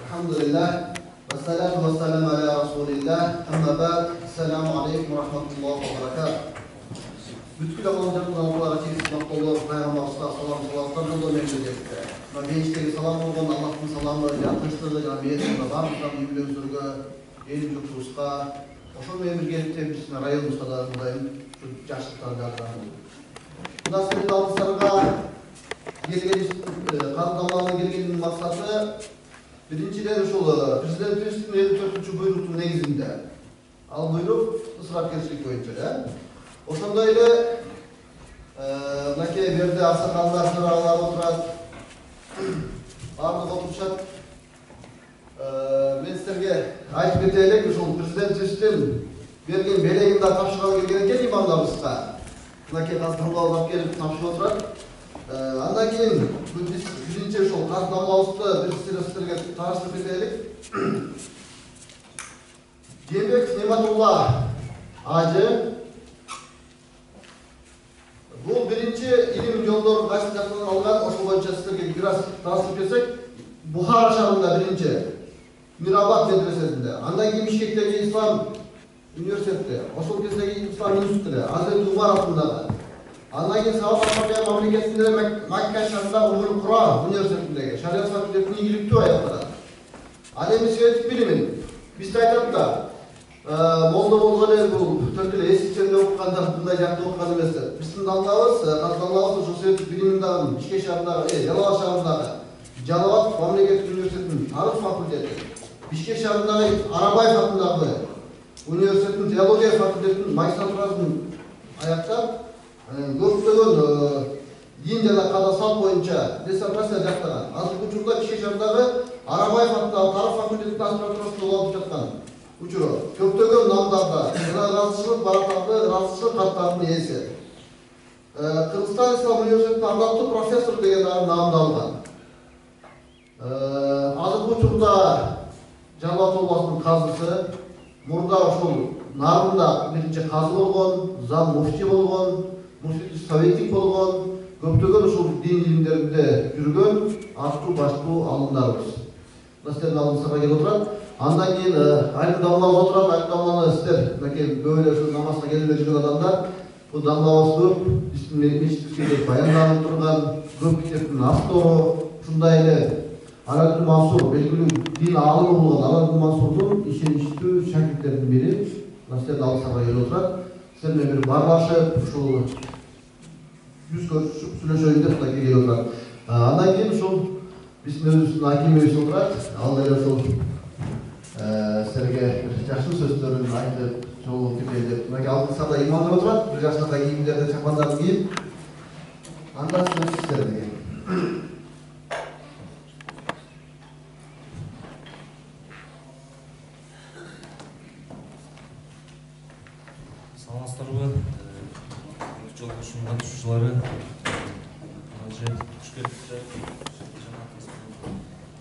Alhamdulillah. Wassalatu wassalamu ala Rasulillah. Amma ba'd. Assalamu alaikum wa rahmatullahi wa barakatuh. Бүткіл Аллах'ın Allah'a çekilsin Allah'ın Peygamber'e sallallahu memlekette. Meclisteki salam olgan Allah'ın salamı, yakıştırdığı jamiyetinde barımızdan yüklümsürge, elim yoksuğuzga, oşul memlekette bizine rayılmışsa da buradayım, şu yaşlıktan yardım. Bundan sonra almışlarga kanıtlamanın gelgenin maksatı birinciden uşul Prezidentimizdin 54. buyrukun negizinde. Al buyruk ısrarkeşlik boyunca. Oşonda ile mınакей берде аксакалдар сыралар отурат. Бардык отурушат. Мен силерге айтып кете элек, ушул президентибиздин берген белегин да тапшыргалы келген экен имамдарыбызга. Мынакей казтамбал алып келип тапшырып отурат. Андан кийин биринчи ушул казтамбалыбызды бир силерге тааныштырып кете элек. Жээнбек Нематулла ажы бұл бірінші илим жолдорун кайсы жактан алган, ошол боюнча силерге бир аз таасир берсек, Бухара шаарында биринчи Мирабад медресесинде, андан кийин Бишкектеги Ислам университетте, ошол кездеги Ислам институтунда, Азат Умар атындагы, андан кийин Сауд Арабия мамлекетинде Макка шаарында Умул Кура университетиндеги шариат факультетин ийгиликтүү аяктаган. Ал эми светик билимин бизде айтат да, молда болгон эле бул төрткүлө эсикченде окугандар мындай жакта окуган эмес. Биздин далдабыз, каздалабыз ошол светик билимин дагы Бишкек шаарындагы, Жалал Абад шаарындагы Жалал Абад мамлекеттик университетинин тарых факультети, Бишкек шаарындагы Арабаев атындагы университеттин теология факультетинин магистратурасын аяктап, көптөгөн дин жана када салт боюнча диссертация жактаган. Азыркы учурда Бишкек шаарындагы Арабаев атындагы тарых факультетинин аспирантурасында окуп жаткан. Учуру көптөгөн намдарда ыраазычылык баратарды, ыраазычылык каттардын ээси. Кыргызстан Ислам университетинин ардактуу профессор деген наамдалган. Азыркы учурда Жалал Абад областынын казысы, мурда ошол нарында биринчи казы болгон, зам муфти болгон, муфти советник болгон, көптөгөн ушул дин илимдеринде жүргөн аттуу баштуу алымдарыбыз. Силердин алдыңызга келип отурат. Андан кийин айрым дамлабыз отурат, айрым дамланы сиздер, мынакей көбүлө ушу намазга келип жүргөн адамдар, бул дамлабызды биздин мечитибизге баянданып турган көп китептин автору, ушундай эле Аладдин Мансур, белгилүү дин аалымы болгон Аладдин Мансурдун ишеничтүү шакирттеринин бири, силердин алдыңызга келип отурат. Силер менен бир баарлашып, ушул жүз көрүшүп сүйлөшөйүн деп мынакей келип отурат. Андан кийин ушул биздин өзүбүздүн акимибиз отурат, ал эле ушул силерге жакшы сөздөрүн айтып, жол кетейин деп, мынакей алдыңызда имамдар отурат, бир жакшынака кийимдерди, чапандарды кийип, андан сөз сиздердеги. Саламатсыздарбы, жол кошунган катышуучулары,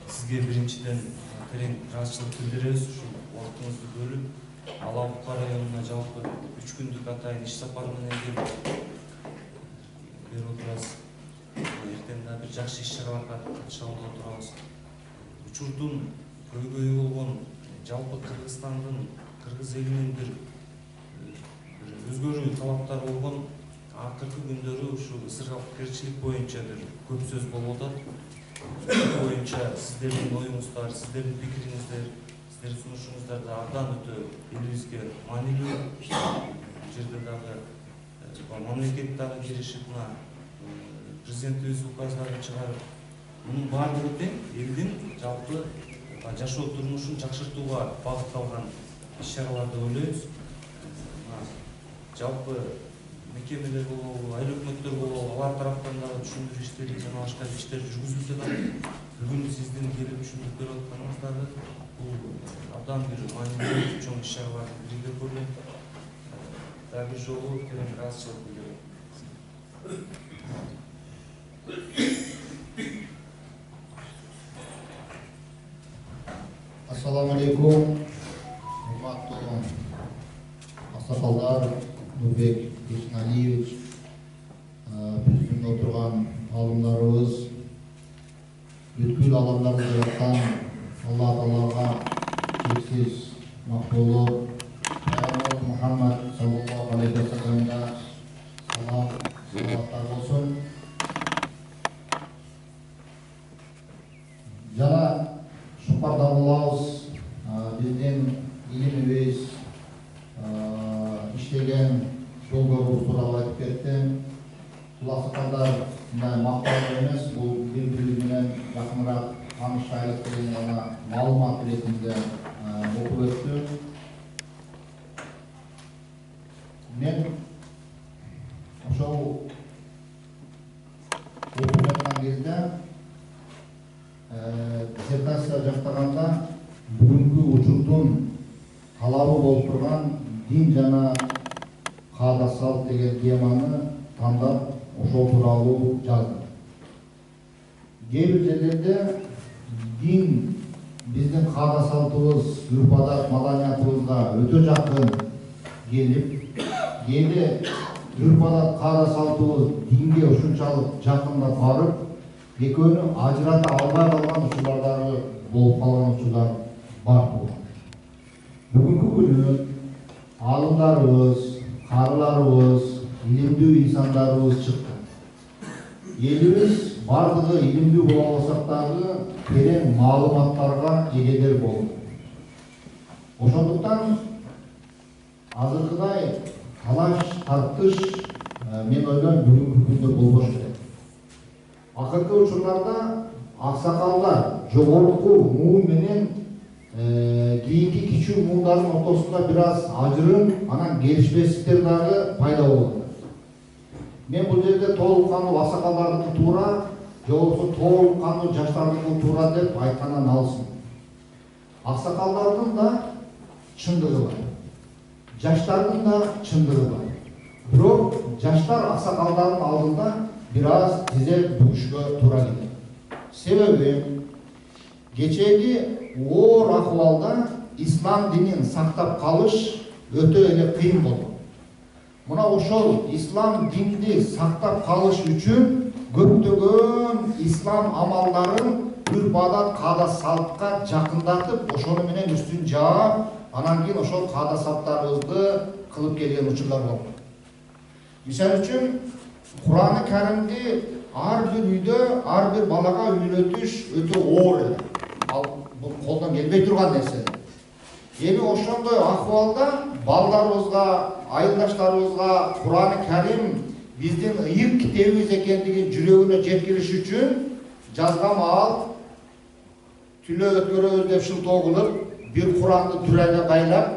сизге биринчиден терең ыраазычылык билдиребиз. Ушул убактыңызды бөлүп, Ала Бутка районуна жалпы 3 күндүк атайын иш сапары менен келип берип отурасыз. Эртең да бир жакшы иш-чараларга катыша отурабыз. Учурдун көйгөйү болгон жалпы Кыргызстандын, кыргыз элинин бир өзгөрүү талаптары болгон акыркы күндөрү ушул ысырапкерчилик боюнча бир көп сөз болуп атат. Боюнча сиздердин оюңуздар, сиздердин пикириңиздер, сиздердин сунушуңуздар да абдан өтө элибизге маанилүү. Жерде дагы мамлекет дагы киришип, президентибиз указдарын чыгарып, мунун баардыгы тең элдин жалпы жашоо турмушун жакшыртууга багытталган иш-чаралар деп ойлойбуз. Жалпы мекемелер болобу, айыл өкмөттөр болобу, алар тараптан дагы түшүндүрүү иштери жана башка иштер жүргүзүлүп жатат. Бүгүн сиздин келип түшүндүрүп берип атканыңыз дагы бул абдан бир маанилүү чоң иш-чаралардын бири деп ойлойм. Дагы бир жолу терең ыраазычылык билдирем. Ассаламу алейкум. Урматтуу аксакалдар, Нурбек Ишналиевич, биздин отурган алымдарыбыз, бүткүл alamlarda жатқан Алла Тағалаға шексіз мақтаулы Пайғамбар Мұхаммад саллаллаху алейхи ва салламға салам салаваттар болсын. Жана сұхбатта болабыз, биздин илимибиз иштеген жол көрүү тууралуу айтып бердим. Кулаксыкандар мындай макталуу эмес, бул бири-бири менен жакыныраак таанышайлык деген гана маалымат ретинде окуп өттү. Мен ошол окуп жаткан кезде диссертация жактаганда бүгүнкү учурдун талабы болуп турган дин жана каада салт деген теманы тандап ошол тууралуу жаздым. Кээ бир жерлерде дин биздин каада салтыбыз, үрп-адат, маданиятыбызга өтө жакын келип, кээде үрп-адат, каада салтыбыз динге ушунчалык жакындап барып, экөөнү ажырата албай калган учурлар болуп калган учурлар бар болгон. Бүгүнкү күнү алымдарыбыз, карыларыбыз, илимдүү инсандарыбыз чыкты. Элибиз бардыгы илимдүү боло алсак дагы терең маалыматтарга ээлер болду. Ошондуктан азыркыдай талаш, тартыш мен ойлойм бүгүнкү күндө болбош керек. Акыркы учурларда аксакалдар жогорку муу менен кийинки кичүү муундардын ортосунда бир аз ажырым, анан келишпестиктер дагы пайда болду. Мен бул жерде толук кандуу аксакалдардыкы туура, же болбосо толук кандуу жаштардыкы туура деп айткандан алсын. Аксакалдардын да чындыгы бар, жаштардын да чындыгы бар. Бирок жаштар аксакалдардын алдында бир аз тизе бүгүшкө туура келет. Себеби кечээги оор акыбалда ислам динин сактап калыш өтө эле кыйын болду. Мына ошол ислам динди сактап калыш үчүн көптөгөн ислам амалдарын үрп-адат, каада салтка жакындатып, ошону менен үстүн жаап, анан кийин ошол каада салттарыбызды кылып келген учурлар болду. Мисалы үчүн Кур'ан-ы Каримди ар бир үйдө, ар бир балага үйрөтүш өтө оор эле. Ал бул колдон келбей турган нерсе. Эми ошондой акыбалда балдарыбызга, айылдаштарыбызга Кур'ан-ы Карим биздин ыйык китебибиз экендигин жүрөгүнө жеткириш үчүн жазга маал түлө өткөрөбүз деп шылтоо кылып, бир Кур'анды түрәгө байлап,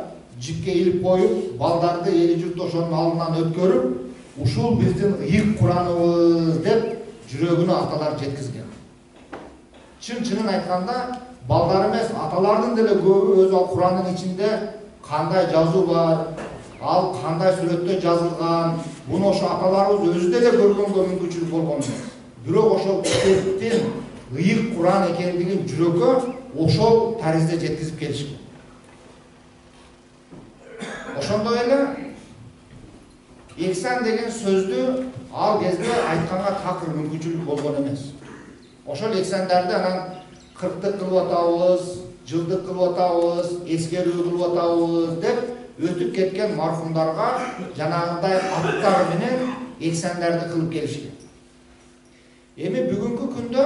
жипке илип коюп, балдарды эли журт ошонун алдынан өткөрүп, ушул биздин ыйык Кур'аныбыз деп жүрөгүнө аталар жеткизген. Чын-чынын айтканда, балдар эмес, аталардын деле көбү өз Кур'андын ичинде кандай жазуу бар, ал кандай сүрөттө жазылган, буну ошо аталарыбыз өзү деле көргөнгө мүмкүнчүлүк болгон эмес. Бирок ошол китептин ыйык Кур'ан экендигин жүрөккө ошол таризде жеткизип келишкен. Ошондой эле эксан деген сөздү ал кезде айтканга такыр мүмкүнчүлүк болгон эмес. Ошол эксандарды анан 40-тык кылып атабыз, жылдык кылып атабыз, эскерүү кылып атабыз деп өтүп кеткен мархумдарга жанагындай аттар менен эксандарды кылып келишкен. Эми бүгүнкү күндө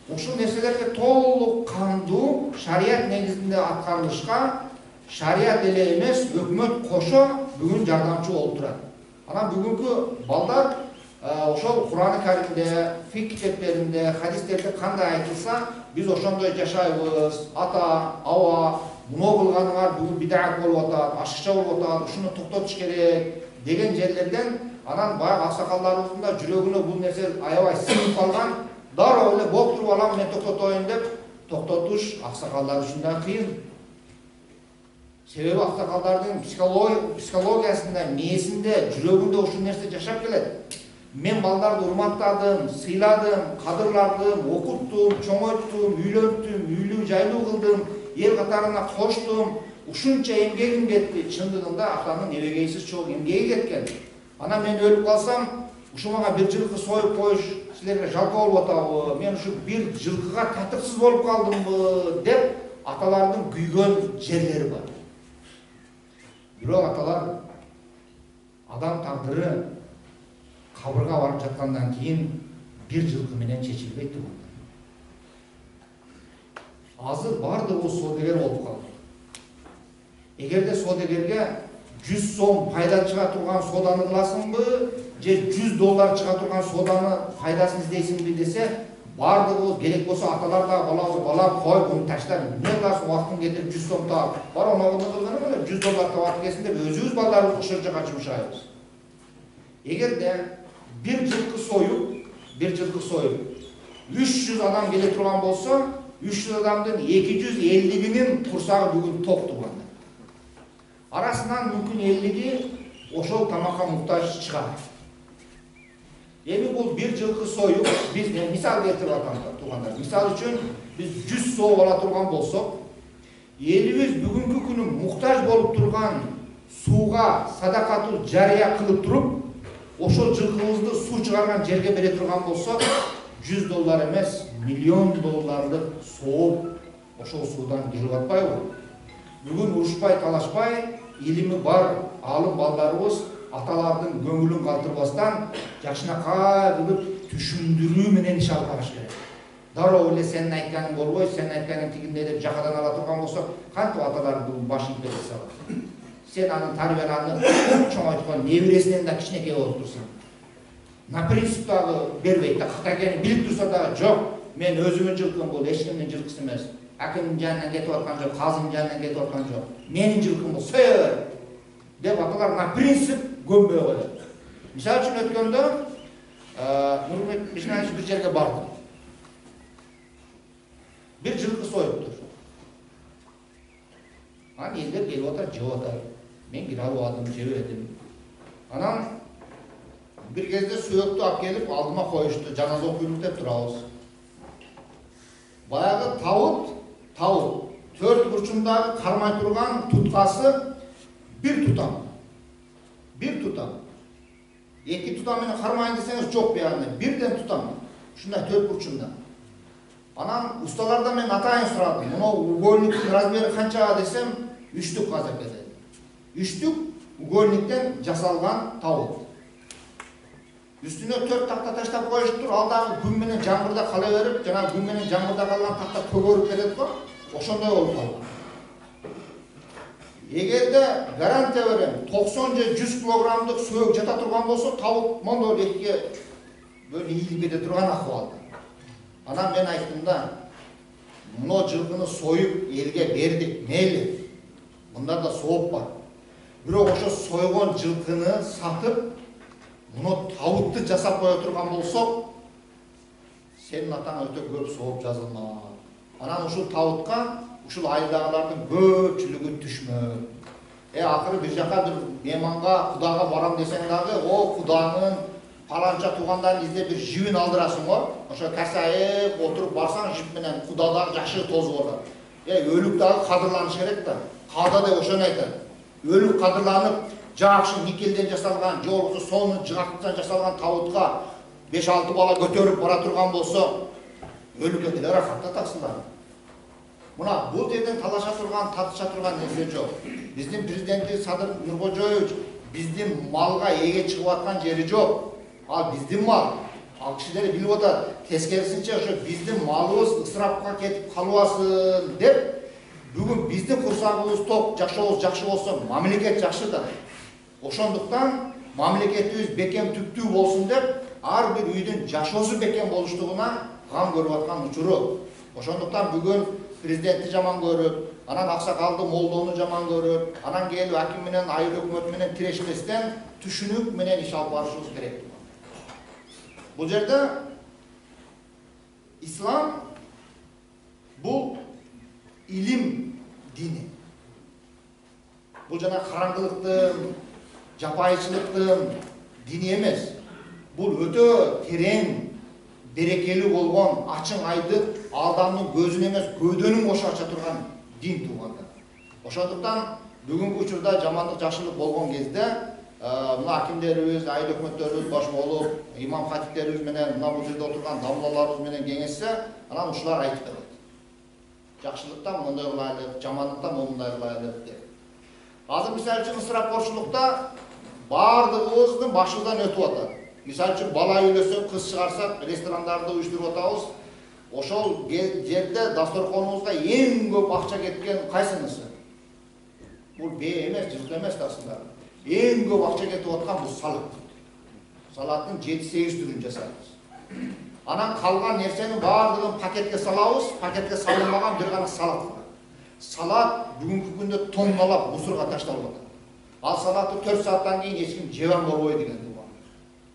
ушул нерселерге толук кандуу шарият негизинде аткарылышка шарият эле эмес, өкмөт кошо бүгүн жардамчы болуп турат. Анан бүгүнкү балдар ошол Кур'ан-ы Каримде, фик китептеринде, хадистерде кандай айтылса, биз ошондой жашайбыз, ата, аба, муну кылганыңар бүгүн бидат болуп атат, ашыкча болуп атат, ушуну токтотуш керек деген жерлерден анан баягы аксакалдарыбыздын да жүрөгүнө бул нерсе аябай сиңип калган, дароо эле болуп туруп алам мен токтотоюн деп токтотуш аксакалдар үчүн да кыйын. Себеби аксакалдардын психологиясында, мээсинде, жүрөгүндө ушул нерсе жашап келет. Мен балдарды урматтадым, сыйладым, кадырладым, окуттум, чоңойттум, үйлөнттүм, үйлүү жайлуу кылдым, эл катарына коштум. Ушунча эмгегим кетти. Чындыгында атанын эбегейсиз чоң эмгеги кеткен. Анан мен өлүп калсам, ушуга бир жылкы союп коюш силерге жалко болуп атабы, мен ушу бир жылкыга татыксыз болуп калдымбы деп аталардын күйгөн жерлери бар. Бирок аталар адам тагдыры кабырга барып жаткандан кийин бир жылкы менен чечилбейт туган. Азыр бардыгы соодагер болуп калды. Эгерде соодагерге 100 сом пайда чыга турган сооданы кыласыңбы, же $100 чыга турган сооданы пайдасын издейсиңби десе, бардыгы керек болсо аталар да бала кой буну ташта, эмне кыласың, убактын кетирип 100 сом таап, бар оногуну кылганы менен $100 таап келсин деп өзүбүз балдарыбызды ошол жака жумшайбыз. Эгерде бир жылкы союп 300 адам келе турган болсо, 300 адамдын 250-inin курсагы бүгүн ток туган. Арасынан мүмкүн 50-и ошол тамакка муктаж чыгат. Эми бул бир жылкы союп, биз мисал келтирип атам тугандар. Мисал үчүн биз 100 соо ала турган болсок, элибиз бүгүнкү күнү муктаж болуп турган сууга садакатул жарыя кылып туруп, ошол жылкыбызды суу чыгарган жерге бере турган болсок, $100 эмес, $1,000,000 сооп ошол суудан келип атпайбы? Бүгүн урушпай, талашпай, илими бар алым балдарыбыз аталардын көңүлүн калтырбастан жакшынакай кылып түшүндүрүү менен иш алып барыш керек. Дароо эле сенин айтканың болбой, сенин айтканың тигиндей деп жакадан ала турган болсок, кантип аталардын башын бере салат? Сен анын тарбияланып чоңойткон небересинен да кичинекей болуп турсаң. На принцип дагы бербейт да, катакени билип турса дагы жок, мен өзүмдүн жылкым бул, эч кимдин жылкысы эмес. Акимдин жанынан кетип аткан жок, казынын жанынан кетип аткан жок. Менин жылкым бул, сөй деп аталар на принцип көмбөй коет. Мисалы үчүн өткөндө Нурмет Бишнаевич бир жерге барды. Бир жылкы союптур. Анан элдер келип атат, жеп атат. Мен кире албадым, жебедим. Анан бир кезде сүйөктү алып келип алдыма коюшту, жаназа окуйлук деп турабыз. Баягы табут, 4 бурчундагы кармай турган туткасы бир тутам. Эки тутам менен кармайын десеңиз жок бияны, бирден тутам. Ушундай 4 бурчунда. Анан усталардан мен атайын сурадым. Муну угольниктин размери канча десем, 3 түк казак кетет. 3 түк угольниктен жасалган табут. Üstüne 4 takta taşlap koyuştur, alдағы gün менен жаңбырда кала берип, жана gün менен жаңбырда калган такта көгөрүп кетет го, ошондой болуп калды. Эгерде гарантия берем, 90 же 100 килограммдык сөөк жата турган болсо, табут мондой экиге бөлүп ийилип кете турган акыбалда. Анан мен айттым да, муну жылкыны союп элге бердик, мейли. Мында да сооп бар. Бирок ошо сойгон жылкыны сатып муну табутты жасап кое турган болсок, сенин атаң өтө көп сооп жазылмак. Анан ушул табутка ушул айылдагылардын көпчүлүгү түшмөк. Акыры бир жака бир мейманга, кудага барам десең дагы, о кудаңын паланча туугандарын издеп бир жибин алдырасың го. Ошо касайып отуруп барсаң жип менен куда дагы жакшы тозуп атат. Өлүк дагы кадырланыш керек да. Каада да ошону айтат. Өлүк кадырланып жакшы никелден жасалган, же болбосо сону жыгактан жасалган табутка 5-6 бала көтөрүп бара турган болсо, өлүккө деле рахат татасыңдар. Мына бул жерден талаша турган, татыша турган нерсе жок. Биздин президенти Садыр Нуркожоевич биздин малга эге чыгып аткан жери жок. Ал биздин мал. Ал кишилер билип атат. Тескерисинче ошо биздин малыбыз ысырапка кетип калбасын деп, бүгүн биздин курсагыбыз ток, жакшы болсо, мамлекет жакшы да. Ошондуктан мамлекетибиз бекем түптүү болсун деп, ар бир үйдүн жашоосу бекем болуштугуна кам көрүп аткан учуру. Ошондуктан бүгүн президентти жаман көрүп, анан аксакалды молдону жаман көрүп, анан келип аким менен айыл өкмөт менен тирешпестен түшүнүк менен иш алып барышыбыз керек. Бул жерде ислам бул илим дини. Бул жана караңгылыктын, жапайычылыктын дини эмес. Бул өтө терең, берекелүү болгон, ачың айдык, алдамдын көзүн эмес, көйдөнүн кошу ача турган дин туугандар. Ошондуктан бүгүнкү учурда жамандык жакшылык болгон кезде мына акимдерибиз, айыл өкмөттөрүбүз баш болуп, имам хатиптерибиз менен, мына бул жерде отурган дамлаларыбыз менен кеңешсе, анан ушулар айтып берет. Жакшылыктан мындай кылайлык, жамандыктан мындай кылайлык деп. Азыр мисалы үчүн ысырап корчулукта бардыгыбыздын башыбыздан өтүп атат. Мисалы үчүн бала үйлөсөк, кыз чыгарсак, ресторандарды уюштуруп атабыз. Ошол жерде дасторконубузга эң көп акча кеткен кайсынысы? Бул бээ эмес, жылкы эмес асында. Эң көп акча кетип аткан бул салат. Салаттын 7-8 түрүн жасайбыз. Анан калган нерсенин бардыгын пакетке салабыз, пакетке салынмаган бир гана салат бар. Салат бүгүнкү күндө тонналап мусорго ташталып атат. Ал салатты 4 сааттан кийин эч ким жебен болбойт деген турган.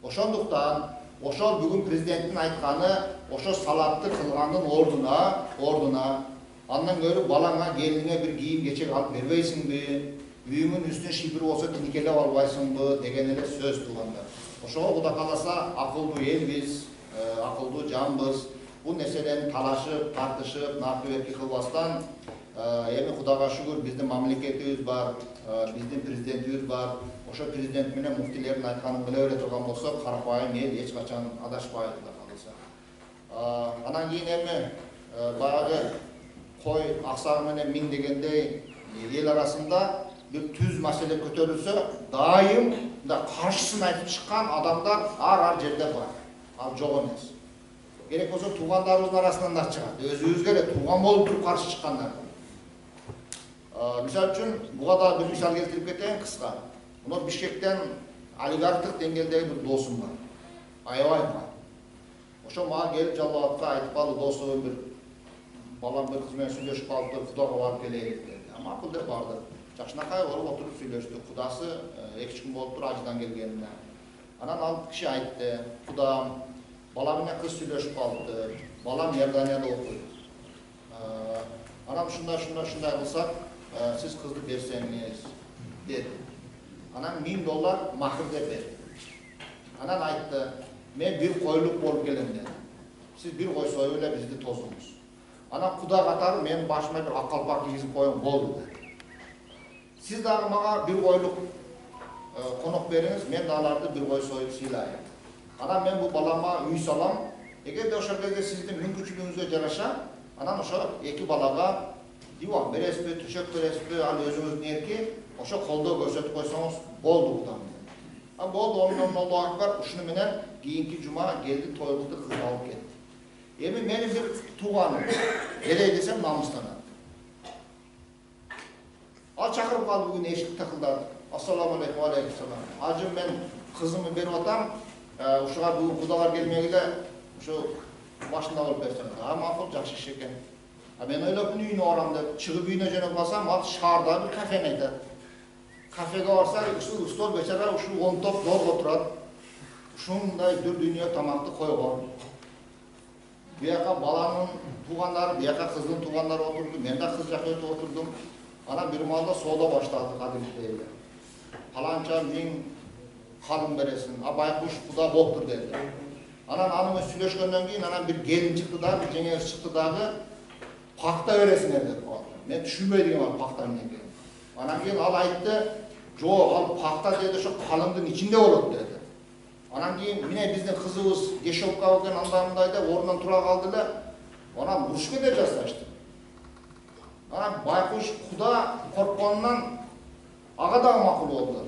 Ошондуктан ошол бүгүн президенттин айтканы, ошо салатты кылгандын ордуна андан көрүп балаңа, келиниңе бир кийим кечек алып бербейсиңби? Үйүңүн үстүн шипир болсо тиникелеп албайсыңбы деген эле сөз туугандар. Ошого Кудай кааласа акылдуу элбиз, акылдуу жанбыз. Бул нерселерни талашып, тартышып, нартыбекки кылбастан, эми Кудайга шүгүр биздин мамлекетибиз бар, биздин президентибиз бар. Ошо президент менен муфтилердин айтканын кыла бере турган болсок, карапайым эл эч качан адашпайт Кудай кааласа. Анан кийин эми баягы кой аксагы менен миң дегендей эл арасында bir tüz mesele kötörülse daim da karşısına aytıp çıkan adamlar ar жерде бар. Ал жок эмес. Керек болсо туугандарыбыздын арасынан да чыгат. Өзүбүзгө эле тууган болуп туруп каршы чыккандар. Мисалы үчүн буга да бир мисал келтирип кетейин кыска. Мына Бишкектен олигархтык деңгээлдеги бир досум бар. Аябай бар. Ошо мага келип жалбапка айтып калды, досу бир балам бир кыз менен сүйлөшүп калыптыр, Кудайга барып келейик деди. Макул деп барды. Жакшынакай болуп отуруп сүйлөштүк. Кудасы 2 күн болуптур ажыдан келгенине. Анан ал киши айтты, Кудам, бала менен кыз сүйлөшүп калыптыр. Балам Иорданияда окуйт. Анан ушундай кылсак, сиз кызды берсеңиз деди. Анан $1000 махыр деп берди. Анан айтты, мен бир койлук болуп келем деди. Сиз бир кой союп эле бизди тосуңуз. Анан Кудай катары мен башыма бир акалпак кийгизип коюм болду деди. Siz dagы мага бир койлук конок бериңиз, мен аларды бир кой союп сыйлайм. Анан мен бул балама үй салам. Эгерде ошол кезде сиздин мүмкүнчүлүгүңүзгө жараша, анан ошо 2 балага диван бересизби, төшөк бересизби, ал өзүңүздүн эрки, ошо колдоо көрсөтүп койсоңуз болду Кудам. Болду, Аллаху акбар, ушуну менен кийинки жума келди, тойлукту кыз алып кетти. Эми менин бир тууганым, элей десем намыстанат. Ал чакырып калды бүгүн эшикти такылдады. Ассаламу алейкум, алейкум салам. Ажым мен кызымды берип атам, ушуга бүгүн кудалар келмегиле, ушу башында болуп берсем. Макул, жакшы иш экен. Мен ойлоп үйүнө барам деп, чыгып үйүнө жөнөп калсам, ал шаарда бир кафени айтат. Кафеге барса, ушул стол бечара ушул 10 топ долго турат. Ушундай дүр дүйнө тамакты койгон. Бияка баланын туугандары, бияка кыздын туугандары отурду, мен да кыз жакка өтүп отурдум. Анан бир маалда соода башталды кадимки эле. Паланча миң халым бересиң, байкуш Куда болуптур деди. Анан аны менен сүйлөшкөндөн кийин анан бир келин чыкты да, бир жеңеш чыкты дагы, пакта бересиңер деп коду. Мен түшүнбөйдүм ал пакта эмне. Анан кийин ал айтты, "Жок, ал пакта деди, ошо калыңдын ичинде болот" деди. Анан кийин міне биздин кызыбыз дешевка экен андай деп ордунан тура калды эле. Анан урушка деп жасашты. Анан байкуш Куда коркконунан ага дагы макул болду.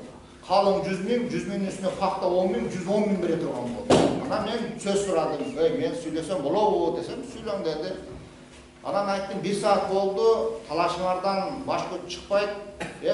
Калың 100 000, 100 000 үстүнө пакта 10 000, 110 000 бере турган болду. Анан мен сөз сурадым, мен сүйлөсөм болобу десем, сүйлөң деди. Анан айттым, 1 саат болду, талашыңардан баш көт чыкпайт.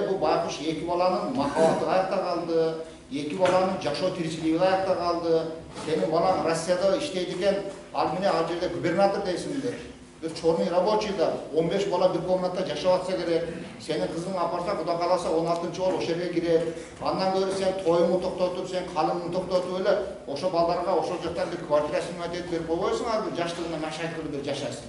Бул байкуш 2 баланын махабаты каякта калды, 2 баланын жашоо тиричилиги каякта калды. Сенин балаң Россияда иштейт экен, ал менен ал жерде губернатор дейсиңдер. Бир чорный рабочий да 15 бала бир комнатада жашап атса керек. Сенин кызың апарса, Кудай кааласа 16-жыл ошо жерге кирет. Андан көрү сен тоюңду токтотуп, сен калыңды токтотуп эле ошо балдарга ошол жактан бир квартира снимать этип берип койбойсуң, ал бир жаштыгына машайт кылып бир жашасын.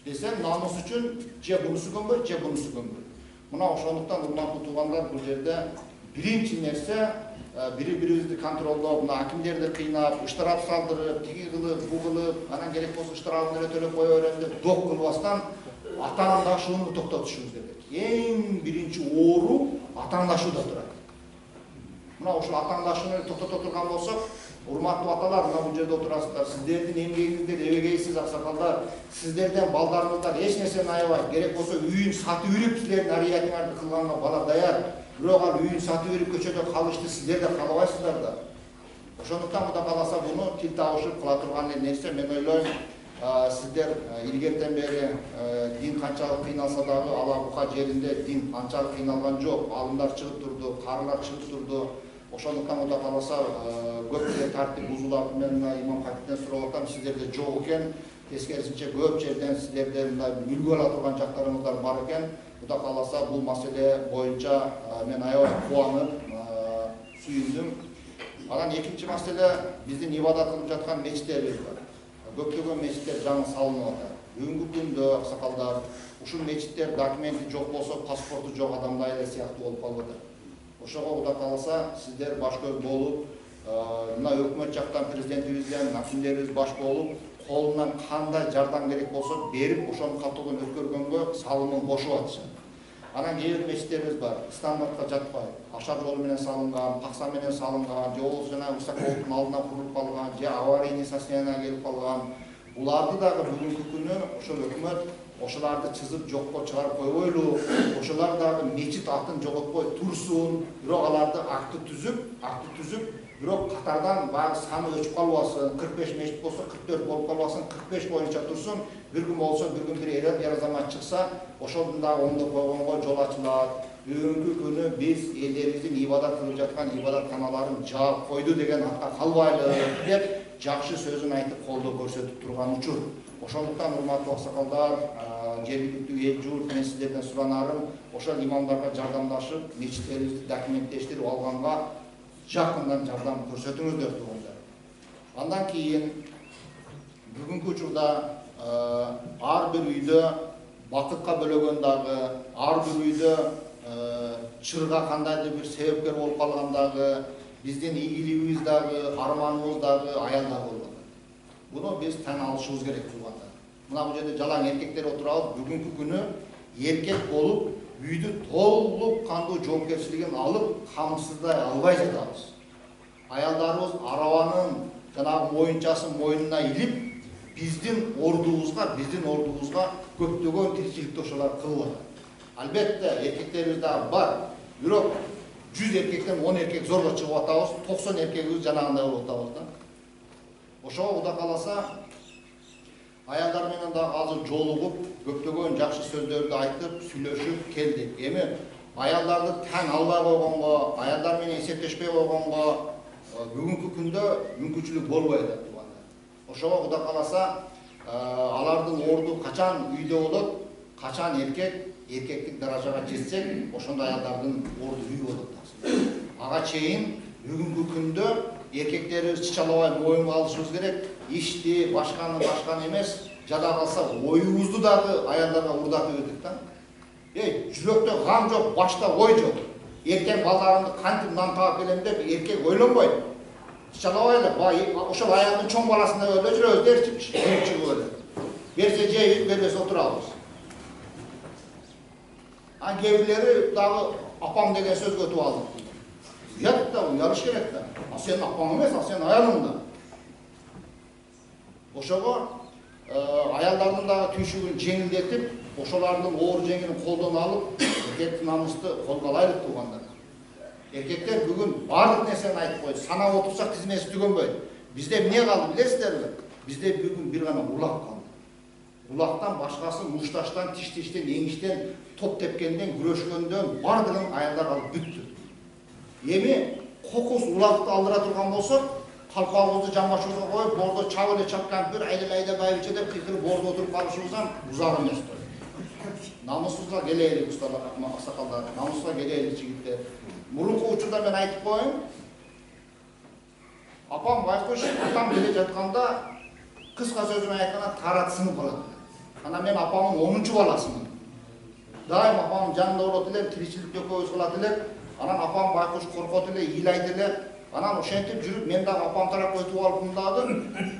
Десем, намыс үчүн же бунусу көмбөйт, же бунусу көмбөйт. Мына ошондуктан урматтуу туугандар, бул жерде биринчи нерсе бири-бирибизди контролдоп, мына акимдерди кыйнап, ыштырап салдырып, тиги кылып, бу кылып, анан керек болсо ыштырабын эле төлөп кое берем деп док кылбастан атаандашууну токтотушубуз керек. Эң биринчи оору атаандашууда турат. Мына ушул атаандашууну токтото турган болсок, урматтуу аталар, мына бул жерде отурасыздар. Сиздердин эмгегиңиздер эбегейсиз аксакалдар. Сиздерден балдарыңыздар эч нерсени аябайт. Керек болсо үйүн сатып үйрүп силердин ариятыңарды кылганга бала даяр. Бирок ал үйүн сатып үйрүп көчөдө калышты сиздер да каалабайсыздар да. Ошондуктан Кудай кааласа буну тил табышып кыла турган нерсе, мен ойлойм, сиздер илгертен бери дин канчалык кыйналса дагы ала бука жеринде дин анчалык кыйналган жок. Алымдар чыгып турду, карылар чыгып турду. Ошондуктан Кудай кааласа көптөгөн тартип бузууларды мен имам хатиптен сурап атам, сиздерде жок экен. Тескерисинче көп жерден сиздерде мындай үлгү ала турган жактарыңыздар бар экен. Кудай кааласа бул маселе боюнча мен аябай кубанып, сүйүндүм. Анан экинчи маселе биздин ибадат кылып жаткан мечиттерибиз бар. Көптөгөн мечиттер жаңы салынып атат. Бүгүнкү күндө аксакалдар ушул мечиттер документи жок болсо, паспорту жок адамдар эле сыяктуу болуп калып атат. Ошого Кудай кааласа сиздер баш көз болуп, мына өкмөт жактан президентибизден, акимдерибиз баш болуп, колунан кандай жардам керек болсо берип, ошону катуудан өткөргөнгө салымын кошуп атышат. Анан кээ бир мечиттерибиз бар, стандартка жатпайт. Ашар жолу менен салынган, пакса менен салынган, же болбосо жана высоколуктун алдынан курулуп калган, же аварийный состоянияга келип калган. Буларды дагы бүгүнкү күнү ошол өкмөт ошоларды чызып жокко чыгарып койбойлу, ошолар дагы мечит атын жоготпой турсун, бирок аларды акты түзүп, бирок катардан баягы саны өчүп калбасын, 45 мечит болсо 44 болуп калбасын, 45 боюнча турсун. Bir gün olsa, bir gün bir er zaman çıksa, oşoldun da onda koygongo jol açılат. Бүгүнкү күнү биз элдерибиздин ибадат кылып жаткан ибадатканаларын жаап койду деген атка калбайлы деп жакшы сөзүн айтып колдоо көрсөтүп турган учур. Ошондуктан урматтуу аксакалдар, жергиликтүү эл журт, мен сиздерден суранарым, ошол имамдарга жардамдашып, мечиттерибизди документтештирип алганга жакындан жардам көрсөтүңүздөр тугандар. Андан кийин бүгүнкү учурда ар бир үйдө бакытка бөлөгөн дагы, ар бир үйдө чырга кандайдыр бир себепкер болуп калган дагы, биздин ийгилигибиз дагы, арманыбыз дагы аялдар болуп атат. Буну биз тан алышыбыз керек туугандар. Мына бул жерде жалаң эркектер отурабыз, бүгүнкү күнү эркек болуп, үйдү толук кандуу жоопкерчилигин алып, камсыздай албай жатабыз. Аялдарыбыз арабанын жанагы моюнчасын мойнуна илип, биздин ордубузга көптөгөн тиричиликти ошолар кылып атат. Албетте эркектерибиз дагы бар. Бирок 100 эркектен 10 эркек зорго чыгып атабыз, 90 эркегибиз жанагындай болуп атабыз да. Ошого Кудай кааласа аялдар менен дагы азыр жолугуп, көптөгөн жакшы сөздөрдү айтып, сүйлөшүп келдик. Эми аялдарды тан албай койгонго, аялдар менен эсептешпей койгонго бүгүнкү күндө мүмкүнчүлүк болбой атат. Ошого Кудай кааласа алардын орду качан үйдө болот, качан эркектик даражага жетсек, ошондо аялдардын орду үй болот. Ага чейин бүгүнкү күндө эркектерибиз чычалабай моюнга алышыбыз керек. Ишти, башканы эмес, жада калса оюбузду дагы аялдарга урдатып өтүп да. Жүрөктө гам жок, башта ой жок. Эртең балдарымды кантип нан таап келем деп эркек ойлонбойт. Чалабайлы, ошол аялдын чоң баласында өлө жүрөбүз дерчи, чыгып эле. Берсе жейбиз, бербесе отурабыз. Кээ бирлери дагы апам деген сөз өтүп алды. Уят да, уялыш керек да. Сен апаң эмес, сен аялың да. Ошого аялдардын дагы түйшүгүн жеңилдетип, ошолардын оор жеңилин колдон алып, эркектин намысты колго алайлык туугандар. Эркектер бүгүн бардык нерсени айтып койду. Санап отурсак тизмеси түгөнбөйт. Бизде эмне калды билесиздерби? Бизде бүгүн бир гана улак калды. Улактан башкасы мушташтан, тиштен, эңиштен, топ тепкенден, күрөшкөндөн бардыгын аялдар алып бүттү. Эми кокус улакты алдыра турган болсок, калпагыбызды жамбашыбызга коюп, бордо чап эле чапкан бир айда байбиче деп кыйкырып бордо отуруп калышыбыздан узак эмес. Намысыбызга келели усталар, аксакалдар, намысыбызга келели жигиттер. Мурунку учурда мен айтып коеюн. Апам байкуш, атам келе жатканда кыска сөзүн айтканда тарат сынып калат. Анан мен апамдын 10-чу баласымын. Дайым апамдын жанында болот элем, тиричиликти экөөбүз кылат элек. Анан апам байкуш коркот эле, ыйлайт эле. Анан ошентип жүрүп мен дагы апам тарапка өтүп алыпмын дагы.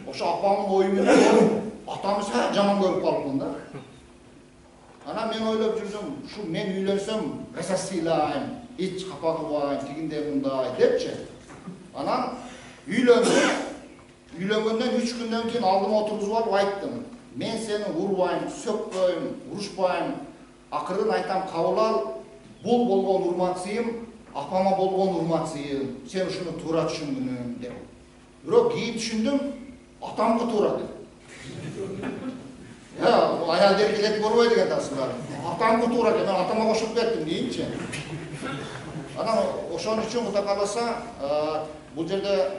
Ошо апамдын ою менен атамды жаман көрүп калыпмын да. Анан мен ойлоп жүрдүм, ушу мен үйлөнсөм, кайсасы ыйлайм. hiç kafa kılmayın, tiginde bunday depçi. Anam üylöndüm. Üylөнгөндөн 3 günden keyin aldıma oturguzup alıp ayttım. Men seni urbayım, sökpöйм, uruşpayım. Akырын айтам кабыл ал. Бул болгон урматсыйым, апама болгон урматсыйым. Сен ушуну туура түшүндүң деп. Бирок кийин түшүндүм, атамга туура деп. Аялдер келет көрбөй деген тасылар. Атамга туура деп, мен атама кошуп бердим дейинчи. Анан ошон үчүн Кудай кааласа, бул жерде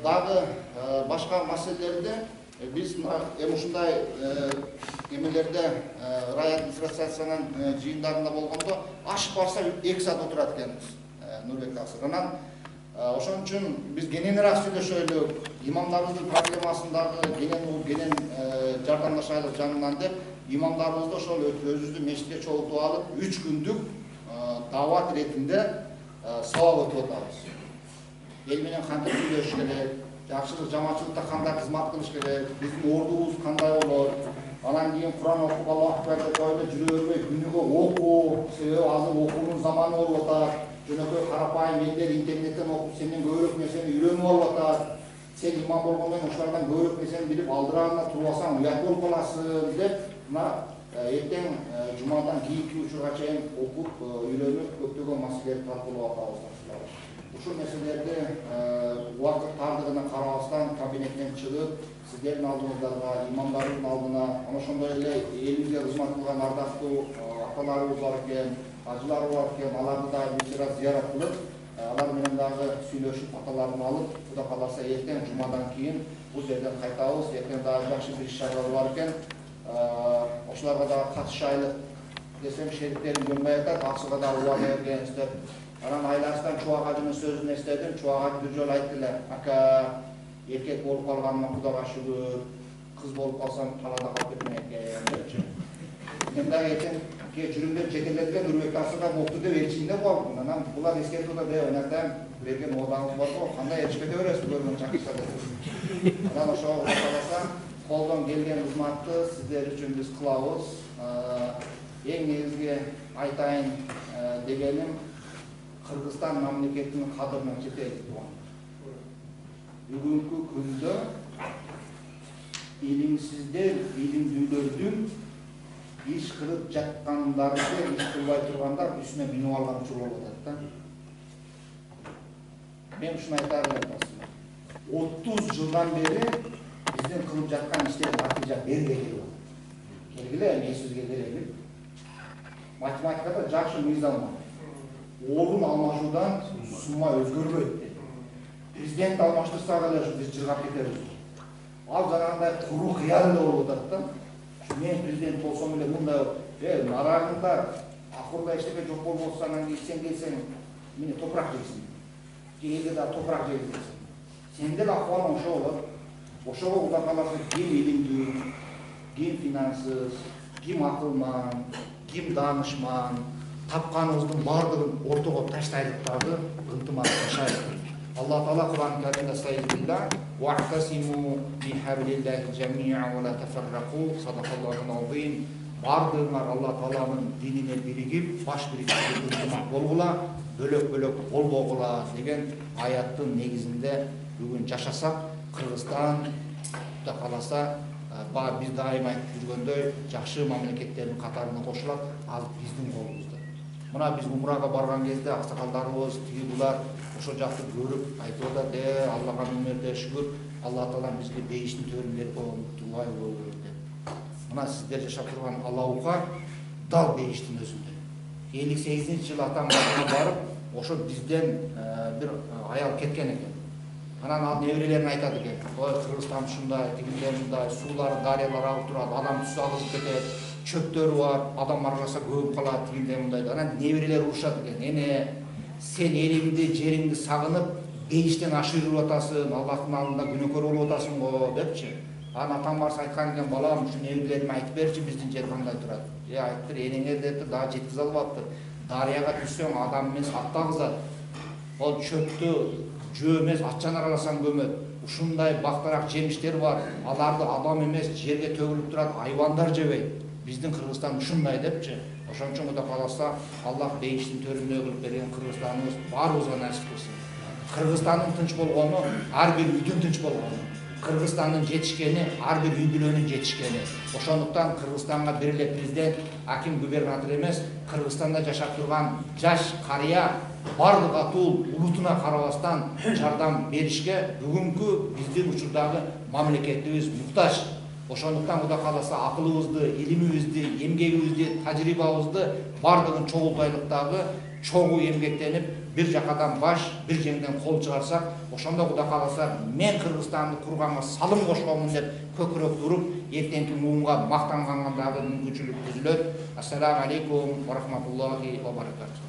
дагы башка маселелерди биз ушундай эмелерде рай администрациясынын жыйындарында болгондо ашып барса 2 саат отурат экенбиз Нурбек Асыр. Анан ошон үчүн биз кененирээк сүйлөшөлү, имамдарыбыздын проблемасын дагы кенен жардамдашайлык жанынан деп имамдарыбызды ошол өзүбүздүн мешитке чогултуп алып 3 күндүк дават ретинде сабак өтүп атабыз. Эл менен кантип сүйлөшүш керек, жакшылык жаманчылыкта кандай кызмат кылыш керек, биздин ордубуз кандай болот, анан кийин Куран окуп Аллах акбар деп койду, жүрө бербей күнүгө окуу, себеби азыр окуунун заманы болуп атат. Жөнөкөй карапайым элдер интернеттен окуп сенден көбүрөөк нерсени үйрөнүп алып атат. Сен имам болгондон ошолордон көбүрөөк нерсени билип алдырагына туруп алсаң уят болуп каласың деп, мына эртең жумадан кийинки учурга чейин окуп, үйрөнүп көптөгөн маселелерди талкуулап атабыз. Ушул нерселерди убакыт тардыгына карабастан кабинеттен чыгып, сиздердин алдыңыздарга, имамдардын алдына, ошондой эле элибизге кызмат кылган ардактуу аталарыбыз бар экен, ажылар бар экен, аларды дагы бир раз зыярат кылып, алар менен дагы сүйлөшүп, аталарын алып, Кудай кааласа эртең жумадан кийин бул жерден кайтабыз. Эртең дагы жакшы бир иш-чаралар бар экен. Ошолорго дагы катышайлык десем, шериктерим көнбөй атат, аксыга дагы убада бергенсиздер. Анан айласынан Чубак ажынын сөзүн эстедим. Чубак ажы бир жолу айтты эле, ака, эркек болуп калганыма Кудайга шүгүр, кыз болуп калсам талада калып кетмей экен депчи. Мен дагы эртең жүрүмдөр жетелеткен Нурбек Асырга мокту деп элчиинде болдум. Анан булар эскертип деп ойнатам, берген оодаңыз бар го, кандай эриш кете бересиз көргөн чакырса деп. Анан ошого каласа, колдон келген кызматты сиздер үчүн биз кылабыз. Эң негизги айтайын дегеним, Кыргызстан мамлекетинин кадырына жетели туган. Бүгүнкү күндө илимсиздер, илимдүүлөрдүн иш кылып жаткандарды, иш кылбай тургандар үстүнө минип алган учур болуп атат да. Мен ушуну айтар элем басында. 30 жылдан бери биздин кылып жаткан иштер натыйжа бергиле. Келгиле, мен сизге берелим. Математикада жакшы мыйзам бар. Орун алмашуудан сумма өзгөрбөйт дейт. Президент алмаштырса эле биз жыргап кетебиз. Ал жанагындай куру кыяр эле болуп атат да. Мен президент болсом эле мындай, нарагында акырда эчтеке жок болбосо анан кийин келсең, мени топурак жейсиң. Элге да топурак жейсиң. Сендин акыбалың ошо болот. Ошого Кудай кааласа ким илимдүү, ким финансыз, ким акылман, ким данышман, тапканыбыздын бардыгын ортого таштайлык дагы ынтымакташайлык. Аллах Таала Кур'ан-ы Каримде sayıdıyla وَاعْتَصِمُوا بِحَبْلِ اللّٰهِ جَمِيعًا وَلَا تَفَرَّقُوا Sadaqallahul azim. Bardığınlar Allah Taala'nın dinine birigip, baş birikip ынтымак болгула, бөлөк-бөлөк болбогула деген аяттын негизинде бүгүн жашасак, Кыргызстан да каласа биз дайыма айтып жүргөндөй жакшы мамлекеттердин катарына кошулат, ал биздин колубузда. Мына биз умрага барган кезде аксакалдарыбыз, тиги булар ошо жакты көрүп айтып атат, Аллага миңерде шүгүр, Алла Таала бизге бейиштин төрүн берип койгон дубай болуп деп. Мына сиздер жашап турган Алаука дал бейиштин өзүндө. 58-жылы атам барып, ошо бизден бир аял кеткен экен. Анан ал неберелерин айтат экен. Ой, Кыргызстан ушундай, тигиндей мындай, суулар, дарыялар агып турат, адам түсү агызып кетет, чөптөрү бар, адам маргаса көбүп калат, тигиндей мындай. Анан неберелер урушат экен. Эне, сен элиңди, жериңди сагынып, бейиштен ашырып атасың, Аллахтын алдында күнөөкөр болуп атасың го депчи. Анан атам барса айткан экен, балам, ушу неберелериме айтып берчи, биздин жер кандай турат. Айттыр, энеңер депти, дагы жеткизе албаптыр. Дарыяга түшсөң, адам эмес ат агызат. Ол чөптү жөө эмес атчан араласаң көмөт. Ушундай бактарак жемиштер бар. Аларды адам эмес жерге төгүлүп турат, айвандар жебейт. биздин Кыргызстан ушундай депчи. Ошон үчүн Кудай кааласа Аллах бейиштин төрүндө кылып берген Кыргызстаныбыз баарыбызга насип кылсын. Кыргызстандын тынч болгону ар бир үйдүн тынч болгону. Кыргызстандын жетишкени ар бир үй бүлөнүн жетишкени. Ошондуктан Кыргызстанга бир эле президент, аким, губернатор эмес, Кыргызстанда жашап турган жаш карыя барлык атуу улутуна карабастан жардам беришке бүгүнкү биздин учурдагы мамлекетибиз муктаж. Ошондуктан Кудай кааласа акылыбызды, илимибизди, эмгегибизди, тажрыйбабызды бардыгын чогултайлыктагы чогуу эмгектенип, бир жакадан баш, бир жеңден кол чыгарсак, ошондо Кудай кааласа мен Кыргызстанды курганга салым кошконмун деп көкүрөк туруп, эртеңки муунга мактанганга дагы мүмкүнчүлүк түзүлөт. Ассаламу алейкум ва рахматуллахи ва баракатух.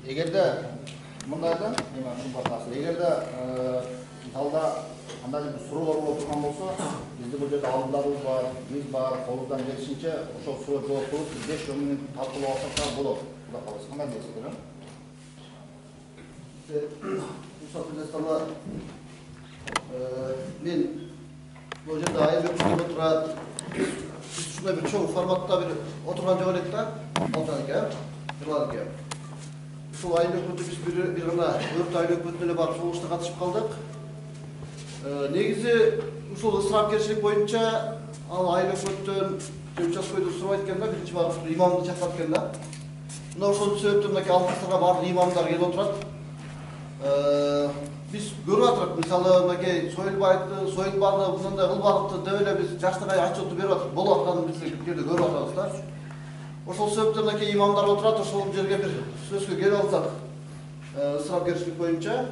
Эгерде мындайда, эгерде мисалда андай бир суроолор болуп турган болсо, бизде бул жерде алдындарыбыз бар, биз бар, колубуздан келишинче ошол суроо жооп кылып, 5-10 мүнөт талкуулап алсак болот. Кудай кааласа, кандай дейсиздер? Мен бул жерде айырып отурат, ушундай бир чоң форматта бир отурган жок элек да, Жырладыке. Ушул айыл өкмөтү биз бир гана өрт айыл өкмөтүнө эле барып согушта катышып калдык. Негизи ушул ысырапкерчилик боюнча ал айыл өкмөттөн участкойдо сурап айткан да, биринчи барып имамды чакырып аткан да. Мына ошол себептен мынакей алкыштарга баардык имамдар келип отурат. Биз көрүп атырык, мисалы мынакей союлбады, мындай кылбадыкты деп эле биз жаштарга отчетту берип атырык. Болуп атканын биз жерде көрүп атабыз да. Ошол себептен мынакей имамдар отурат, ошол жерге бир сөзгө келип алсак, ысырапкерчилик боюнча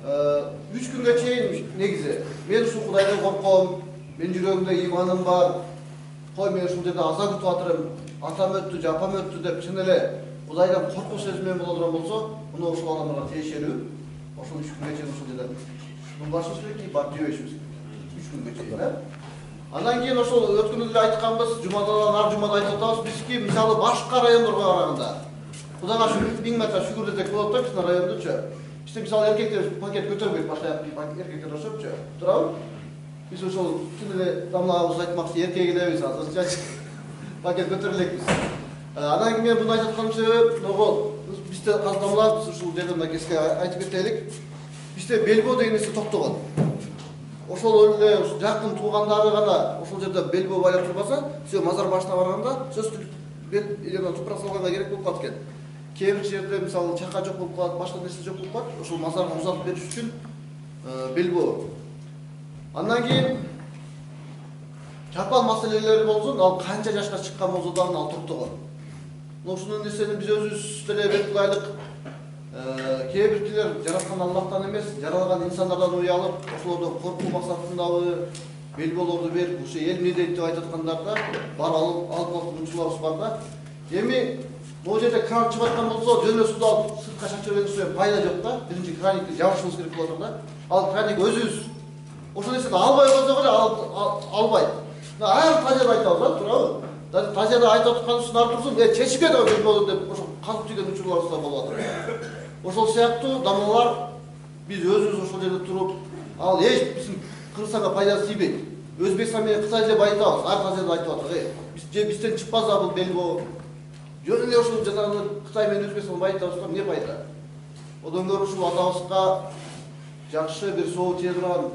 3 күнгө чейин негизи мен ушул Кудайдан корком, мен жүрөгүмдө иманым бар. Кой мен ушул жерде аза күтүп атырым, атам өттү, жапам өттү деп чын эле Кудайдан коркуу сезиммен боло турган болсо, мына ушул адамдарга тиешелүү. Ошол 3 күнгө чейин ушул жерде башыбыз керек, бар жебешибиз. 3 күнгө чейин, да? Андан кийин ошол өткөн эле айтканбыз, жумадан ар жумада айтып атабыз, бизки мисалы башка райондорго караганда Кудайга шүгүр, 1000 марта шүгүр десек болот да, биздин райондочу. Бизде мисалы эркектер пакет көтөрбөйт, башка эркектер окшопчу. Туурабы? Биз ошол чын эле дамлагыбыз айтмакчы, эркек элебиз азырча пакет көтөрө элекпиз. Андан кийин мен муну айтып атканымдын себеби, бизде азыр дамлабыз, ушул жерде мынакейге айтып кетелик. Бизде белбоо деген нерсе токтогон. Ошол эле жакын туугандары гана ошол жерде белбоо байлап турбаса, все мазар башына барганда сөз түлүп тупрак салганга керек болуп калат экен. Кээ бир жерде мисалы чака жок болуп калат, башка нерсе жок болуп калат, ошол мазарга узатып бериш үчүн белбоо. Андан кийин чапал маселелери болсун, ал канча жашка чыккан болсо дагы ал токтогон. Ушунун нерсени биз өзүбүз деле бет кылайлык. Кээ биркилер жараткан Аллахтан эмес, жаралган инсандардан уялып, ошолордон коркуу максатындагы белбоолорду берип, ушу эл эмне дейт деп айтып аткандарда бар алып мүмкүнчүлүгүбүз бар да. Эми бул жерде кран чыгып аткан болсо, жөн эле сууду алып сыртка чачып жибергенибизде пайда жок да. Биринчи краникти жабышыбыз керек болот да. Ал краник өзүбүз ошол нерсени албай койсок эле албайт. Ар тажада айтабыз да, туурабы? Тажада айтып аткан үчүн ар турсун, чечике деп белбоо деп ошол калып жүргөн учурларыбыз да болуп атат. Ошол сыяктуу дамалар биз өзүбүз ошол жерде туруп, ал эч биздин Кыргызстанга пайдасы тийбейт. Өзбекстан менен Кытай эле байытабыз, ар тажада айтып атат. Бизден чыкпаса бул белбоо. Жөн эле ошол жанагы Кытай менен Өзбекстан байытабыз, эмне пайда? Одан көрө ушул атабызга жакшы бир соо тие турган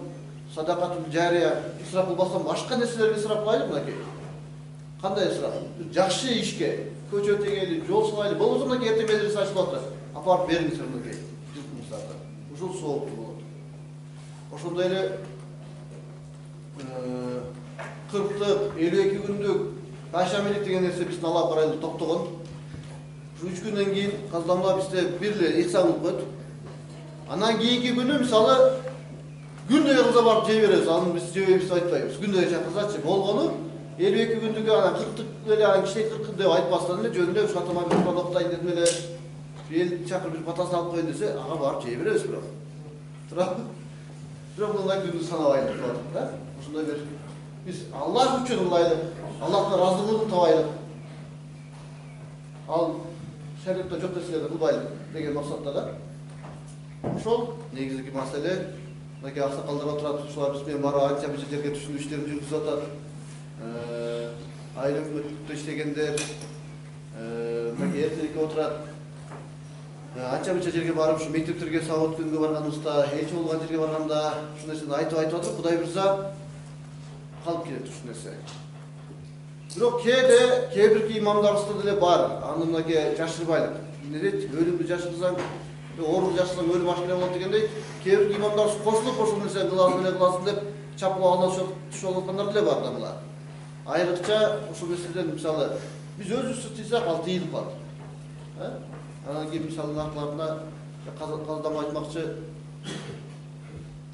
садакатул жария исрап кылбастан башка нерселерге исрап кылайлы мынакей. Кандай исрап? Жакшы ишке, көчө тегели, жол салайлы. Болбосо мынакей эртең медресе ачылып атат. Апарып бериңиздер мынакей. Жылкымыздарда. Ушул сооптуу болот. Ошондой эле 40-тык, 52 күндүк кашамелик деген нерсе биздин алап барайлы токтогон. Ушу 3 күндөн кийин каздамда бизде бир эле ихсан болуп коет. Андан кийинки күнү мисалы күндөгө кылса барып жей беребиз. Аны биз жебейбиз деп айтпайбыз. Күндөгө чакырсачы болгону 52 күндүк ана 40 эле ана кичине 40 деп айтпастан эле жөнүндө ушу атама бир куран окутайын дедим эле эл чакырып бир батасын алып коеюн десе ага барып жей беребиз бирок мындай күндү санабайлык деп атат да. Ушундай бир биз Аллах үчүн ылайлык, Аллахтын ыраазылыгын табайлык. Ал шариатта жок нерселерди кылбайлык деген максатта да. Ошол негизги маселе. Мынакей аксакалдар отурат, ушулар биз менен барып анча мынча жерге түшүнүү иштерин жүргүзүп атат. Айыл өкмөттүктө иштегендер, мынакей эртерээкке отурат. Анча мынча жерге барып, ушу мектептерге сабак өткөнгө барганыбызда, элчи болгон жерге барганда, ушул нерсени айтып атып, Кудай буйрса калып келет ушул нерсе. Бирок кээ бирки имамдарыбызда деле бар, аны мынакей жашырбайлык. Эмне дейт? Өлүмдү жашырсаң, оору жашырсаң өлүм ашкене болот дегендей, кээ бирки имамдарыбыз кошулуп ошол нерсени кыласың деп чапкылап алып түшүп аткандар деле бар да була. Айрыкча ушул нерседен мисалы биз өзүбүз тыйсак ал тыйылып калат. Анан кийин мисалы наркыларына каздам айтмакчы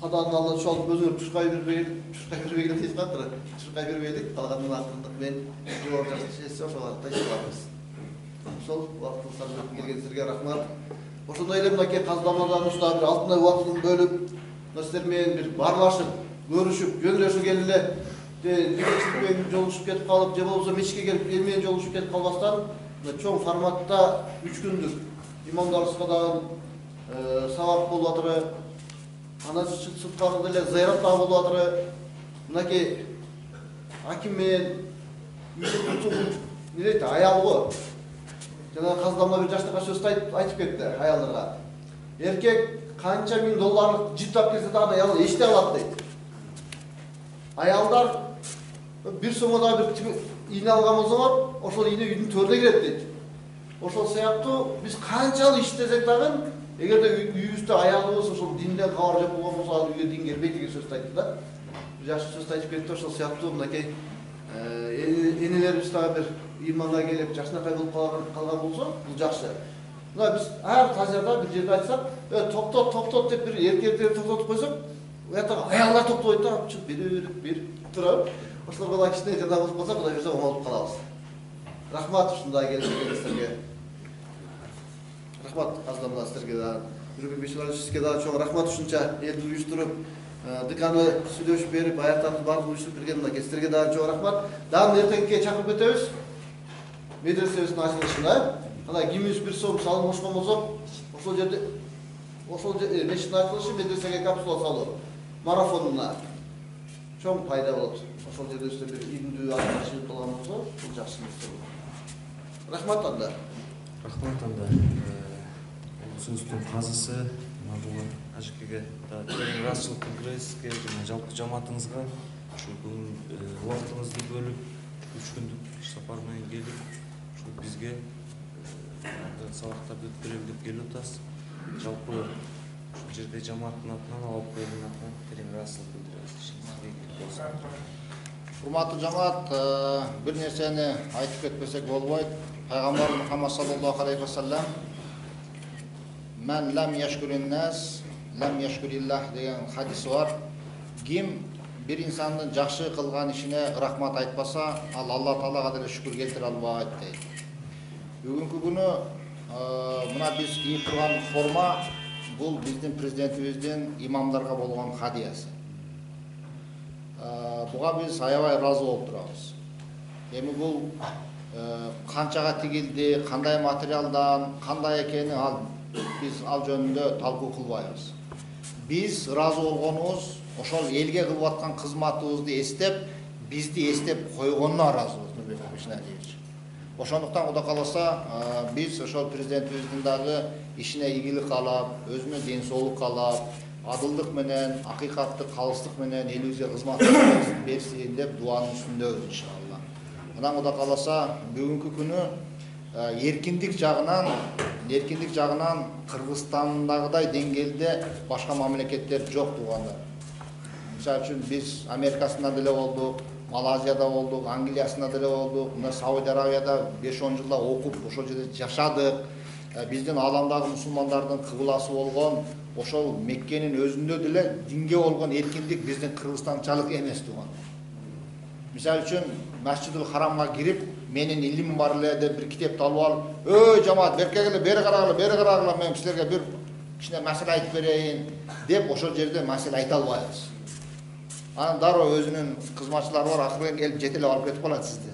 каданын алдына түшүп алып өзүңөр чуркай бербегиле дейт катыр. Чуркай бербейлик, калганын акырындык менен жооп жашырса ошого тайшалабыз. Ошол убактылыктан келгениңизге рахмат. Ошондой эле мынакей каздамадан ушундай бир алтындай убактын бөлүп, сиздер менен бир баарлашып, көрүшүп, жөндөшүп келип эле жолугушуп кетип калып, же болбосо мечитке келип эл менен жолугушуп кетип калбастан, чоң форматта 3 күндүк имамдарыбызга дагы сабак болуп атыры, анан сырткары деле зыярат дагы болуп атыры. Мынакей аким менен эмне дейт, аял го. Жана каздамда бир жаштыкка сөз айтып кетти аялдарга. Эркек канча миң долларлык жип тап келсе дагы аял эчте алат дейт. Аялдар бир сомго дагы бир ийне алган болсоңор, ошол ийне үйдүн төрүнө кирет дейт. Ошол сыяктуу биз канчалык иштесек дагы, эгерде үйүбүздө аялыбыз ошол динден кабар жок болгон болсо, ал үйгө дин келбейт деген сөздү айтты да. Бир жакшы сөз айтып кетти, ошол сыяктуу мынакей энелерибиз дагы бир иманга келип жакшынакай болуп калган болсо, бул жакшы. Мына биз ар тазарда бир жерде айтсак, токтот деп бир эркектерди токтотуп койсок, уяктагы аялдар токтойт да, чыгып бир туруп, ошолорго да кичине жардам кылып калса, Кудай буйрса оңолуп калабыз. Рахмат ушундай келгениңизге. Рахмат каздамда сиздерге да, Юрий Бешевичке да чоң рахмат ушунча элди уюштуруп, деканы сүйлөшүп берип, аяктарды баардыгын уюштуруп берген мына сиздерге да чоң рахмат. Дагы эртеңки чакырып кетебиз. Медресебиздин ачылышына. Ана кимибиз бир сом салым кошкон болсок, ошол жерде мечиттин ачылышы, медресеге капсула салуу марафонуна чоң пайда болот. Ошол жерде сиздер бир ийгилдүү ашып калган болсо, бул жакшы нерсе болот. Рахмат анда. Рахмат анда. Сөздүн казысы Мадулла Ажыкеге да терең ыраазычылык билдиребиз, жана жалпы жамаатыңызга ушу убактыңызды бөлүп 3 күндүк иш сапар менен келип, ушу бизге сабактарды өткөрөлү деп келип атасыз. Жалпы ушул жерде жамааттын атынан, алып элдин атынан терең ыраазычылык билдиребиз. Урматтуу жамаат, бир нерсени айтып кетпесек болбойт. Пайгамбар Мухаммад саллаллаху алейхи ва саллям "Мен лам яшкурин нас, лам яшкуриллах" деген хадиси бар. Ким бир инсандын жакшы кылган ишине рахмат айтпаса, ал Алла Таалага деле шүкүр келтире албайт дейт. Бүгүнкү күнү мына биз кийип турган форма бул биздин президентибиздин имамдарга болгон хадиясы. Буга биз аябай ыраазы болуп турабыз. Эми бул канчага тигилди, кандай материалдан, кандай экени биз ал жөнүндө талкуу кылбайбыз. Биз ыраазы болгонубуз ошол элге кылып аткан кызматыбызды эстеп, бизди эстеп койгонуна ыраазыбыз, Нурбек Абишналиевич. Ошондуктан Кудай кааласа, биз ошол президентибиздин дагы ишине ийгилик каалап, өзүнө ден соолук каалап, адылдык менен, акыйкаттык, калыстык менен элибизге кызмат берсин деп дуанын үстүндөбүз иншалла. Анан Кудай кааласа, бүгүнкү күнү эркиндик жагынан Кыргызстандагыдай деңгээлде башка мамлекеттер жок туугандар. Мисалы үчүн биз Америкасында деле болдук, Малайзияда болдук, Англиясында деле болдук, мына Сауд Арабияда 5-10 жылда окуп, ошол жерде жашадык. Биздин ааламдагы мусулмандардын кыбласы болгон ошол Меккенин өзүндө деле динге болгон эркиндик биздин кыргызстанчалык эмес туугандар. Misal üчүн Masjidul Haramga girip menin ilimim бар эле деп bir kitapты алып алып, "Ой, жамаат, берке келе, бери карагыла, мен силерге bir кичине маселе айтып берейин" деп ошол жерде маселе айта албайбыз. Анан дароо өзүнүн кызматчылары бар, акырын келип жетелеп алып кетип калат сизди.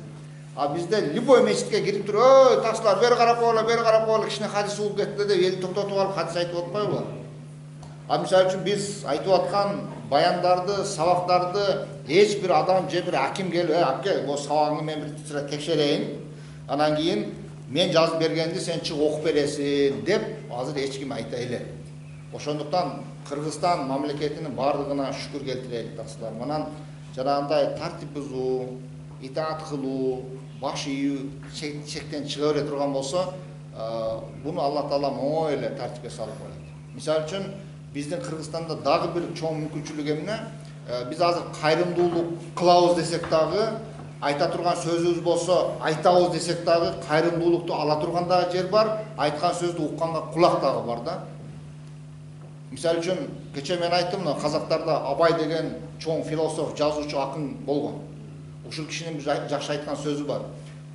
А бизде любой мечитке кирип туруп, "Ой, таксылар, бери карап койгула, кичине хадис угуп кетти" деп элди токтотуп алып хадис айтып атпайбы? А мисалы үчүн биз айтып аткан баяндарды, сабактарды эч бир адам же бир аким келип, "Апке, бул сабагыңды мен бир текшерейин. Анан кийин мен жазып бергенди сен чыгып окуп бересиң" деп азыр эч ким айта элек. Ошондуктан Кыргызстан мамлекетинин бардыгына шүкүр келтирелик таксылар. Манан жанагындай тартип бузуу, итаат кылуу, баш ийүү чектен чыга бере турган болсо, буну Алла Таала оңой эле тартипке салып коет. Мисалы үчүн биздин Кыргызстанда дагы бир чоң мүмкүнчүлүк эмне? Биз азыр кайрымдуулук кылабыз десек дагы, айта турган сөзүбүз болсо айтабыз десек дагы, кайрымдуулукту ала турган дагы жер бар, айткан сөздү укканга кулак дагы бар да. Мисалы үчүн кече мен айттым, казактарда Абай деген чоң философ, жазуучу, акын болгон. Ушул кишинин жакшы айткан сөзү бар.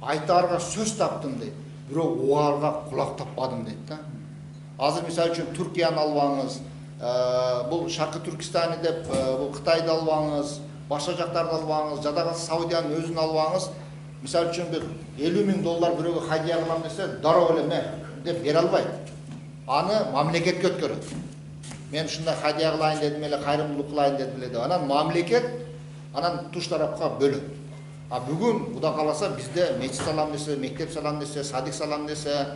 Айтаарга сөз таптым дейт, бирок угаарга кулак таппадым дейт да. Азыр мисалы үчүн Түркияны албаңыз, бул Шаркы Түркистаны деп, бул Кытайды албаңыз, башка жактарды албаңыз, жада Саудиянын өзүн албаңыз. Мисалы үчүн бир $50,000 бирөөгө хадия кылам десе, дароо эле деп бере албайт. Аны мамлекетке өткөрөт. Мен ушундай хадия кылайын дедим эле, кайрымдуулук кылайын дедим эле деп. Анан мамлекет анан туш тарапка бөлөт. А бүгүн Кудай кааласа бизде мечит салам десе, мектеп салам десе, садик салам десе,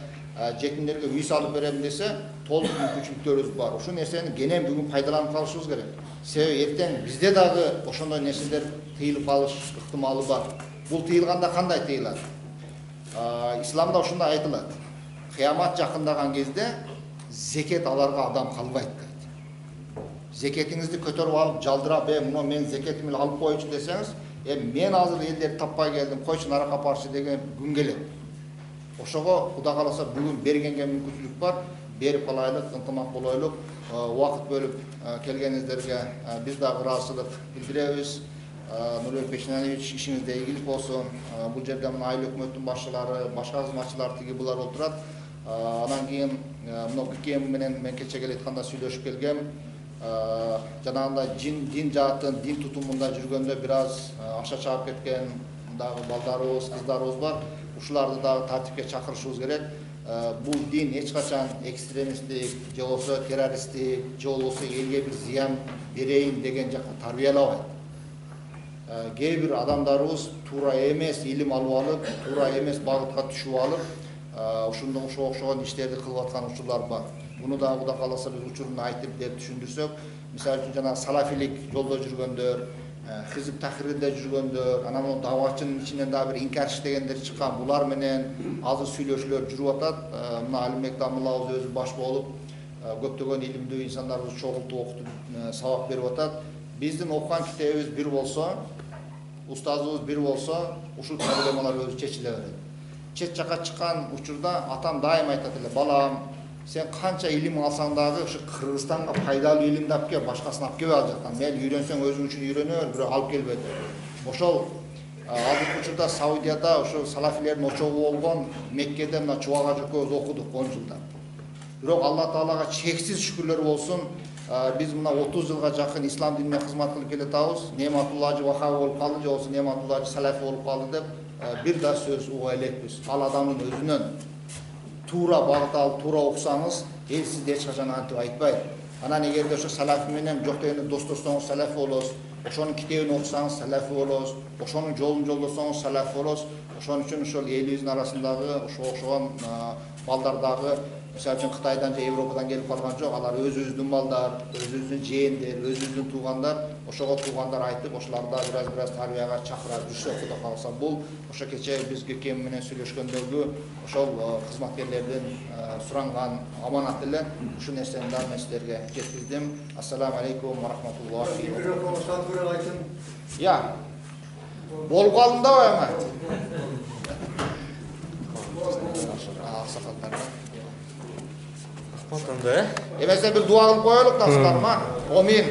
жетимдерге үй салып берем десе, толук мүмкүнчүлүктөрүбүз бар. Ушул нерсени кенен бүгүн пайдаланып калышыбыз керек. Себеби эртең бизде дагы ошондой нерселер тыйылып калыш ыктымалы бар. Бул тыйылганда кандай тыйылат? Исламда ушундай айтылат. Кыямат жакындаган кезде зекет аларга адам калбайт дейт. Зекетиңизди көтөрүп алып, жалдырап, "Муну мен зекетимди алып коючу" десеңиз, "Мен азыр элдерди таппай келдим, койчу наракка апарчы" деген күн келет. Ошого Кудай кааласа бүгүн бергенге мүмкүнчүлүк бар. Берип калайлык, ынтымак болойлук. Убакыт бөлүп келгениңиздерге биз дагы ыраазычылык билдиребиз. Нурбек Бешеналиевич, ишиңизде ийгилик болсун. Бул жерде мына айыл өкмөттүн башчылары, башка кызматчылар тиги булар отурат. Анан кийин мына Гүкем менен мен кече келатканда сүйлөшүп келгем. Жанагындай дин жаатын, дин тутумунда жүргөндө бир аз акча чаап кеткен дагы балдарыбыз, кыздарыбыз бар. Ушуларды дагы тартипке чакырышыбыз керек. Бул дин эч качан экстремисттик, же болбосо террористтик, же болбосо элге бир зыян берейин деген жакка тарбиялабайт. Кээ бир адамдарыбыз туура эмес илим алып алып, туура эмес багытка түшүп алып, ошондой окшогон иштерди кылып аткан учурлар бар. Буну дагы Кудай кааласа биз учурун айтып деп түшүндүрсөк, мисалы үчүн жана салафилик жолдо жүргөндөр, хизип тахрирде жүргөндөр, анан давачынын ичинен дагы бир инкарчы дегендер чыккан. Булар менен азыр сүйлөшүүлөр жүрүп атат. Мына Алимбек Дамыллабыз өзү баш болуп, көптөгөн илимдүү инсандарыбызды чогултуп окутуп, сабак берип атат. Биздин окуган китебибиз бир болсо, устазыбыз бир болсо, ушул проблемалар өзү чечиле берет. Чет жака чыккан учурда атам дайым айтат эле, "Балам, сен канча илим алсаң дагы ушу Кыргызстанга пайдалуу илимди алып кел, башкасын алып келбей ал жактан. Мейли үйрөнсөң өзүң үчүн үйрөнөр, бирок алып келбе" деп. Ошол азыркы учурда Саудияда ошол салафилердин очогу болгон Меккеде мына Чубага жөкөбүз окудук 10 жылда. Бирок Алла Таалага чексиз шүкүрлөр болсун, биз мына 30 жылга жакын ислам динине кызмат кылып келатабыз. Нематуллажы Вахаби болуп калды, же болбосо Нематуллажы Салафи болуп калды деп бир да сөз уга элекпиз. Ал адамдын өзүнөн туура багыт алып, туура окусаңыз, эл сизди эч качан антип айтпайт. Анан эгерде ошо салафи менен жок дегенде достошсоңуз салафи болосуз, ошонун китебин окусаңыз салафи болосуз, ошонун жолун жолдосоңуз салафи болосуз. Ошон үчүн ошол элибиздин арасындагы окшогон балдар дагы мисалы үчүн Кытайдан же Европадан келип калган жок, алар өзүбүздүн балдар, өзүбүздүн жээндер, өзүбүздүн туугандар, ошого туугандар айтып, ошоларда бир аз тарбияга чакыра жүрсөк, Кудай кааласа бул ошо кече биз Гөкем менен сүйлөшкөндөгү ошол кызматкерлердин суранган аманат эле. Ушул нерсени дагы мен силерге жеткиздим. Ассаламу алейкум ва рахматуллахи. Я. Болуп калдым да эме. Аксакалдар. Эмесе бир дуа кылып коелук таксыларыма. Амин.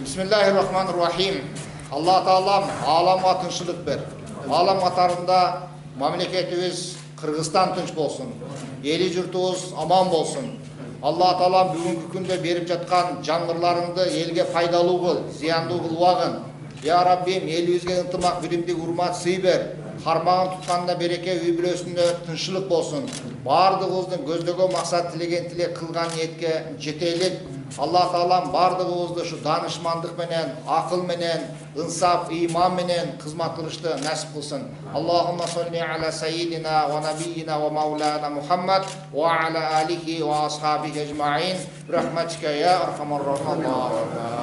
Бисмиллахир-рахманир-рахим. Allah Taalam alamga tınçılık ber. Alam katarında memleketimiz Kırgızstan tınç bolsun. Eli jurtubuz aman bolsun. Allah Taalam bugünkü күндө berip жаткан жаңгырларыңды elge пайдалуу кыл, зыяндуу кылбагын. Ya Rabbim, elibizge ынтымак, биримдик, урмат, сый бер. Кармагын тутканда береке, үй бүлөсүндө тынччылык болсун. Бардыгыбыздын көздөгөн максат, тилеген тилек, кылган ниетке жетелик. Allah Taalam бардыгыбызды şu danışmandık менен, акыл менен, ынсап, иман менен кызмат кылышты насип кылсын. Allahumma salli ala sayyidina ve nabiyyina ve maulana Muhammad ve ala alihi ve ashabihi ecmaîn. Rahmetike ya erhamer rahimin.